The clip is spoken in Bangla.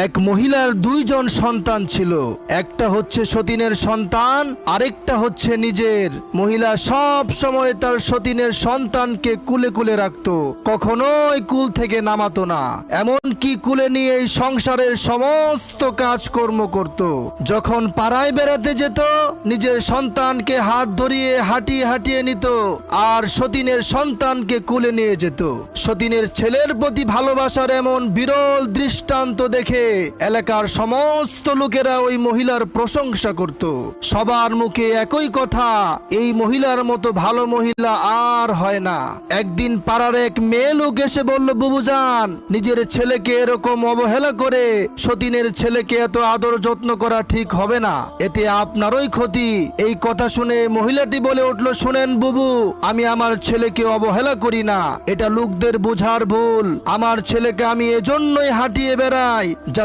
এক মহিলার দুইজন সন্তান ছিল, একটা হচ্ছে সতীনের সন্তান, আরেকটা হচ্ছে নিজের। মহিলা সব সময় তার সতীনের সন্তানকে কুলে কুলে রাখত, কখনোই কুল থেকে নামাতো না, এমনকি কুলে নিয়ে এই সংসারের সমস্ত কাজকর্ম করত। যখন পাড়ায় বেড়াতে যেত, নিজের সন্তানকে হাত ধরিয়ে হাঁটিয়ে হাঁটিয়ে নিত আর সতীনের সন্তানকে কুলে নিয়ে যেত। সতীনের ছেলের প্রতি ভালোবাসার এমন বিরল দৃষ্টান্ত দেখে এলাকার সমস্ত লোকেরা ওই মহিলার প্রশংসা করত। সবার মুখে একই কথা, এই মহিলার মতো ভালো মহিলা আর হয় না। একদিন পাড়ার এক মেয়ে লোক এসে বলল, বুবুজান, নিজের ছেলেকে এরকম অবহেলা করে সতীনের ছেলেকে এত আদর যত্ন করা ঠিক হবে না, এতে আপনারই ক্ষতি। এই কথা শুনে মহিলাটি বলে উঠল, শুনেন বুবু, আমি আমার ছেলেকে অবহেলা করি না, এটা লোকদের বোঝার ভুল। আমার ছেলেকে আমি এজন্যই হাঁটিয়ে বেড়াই যাতে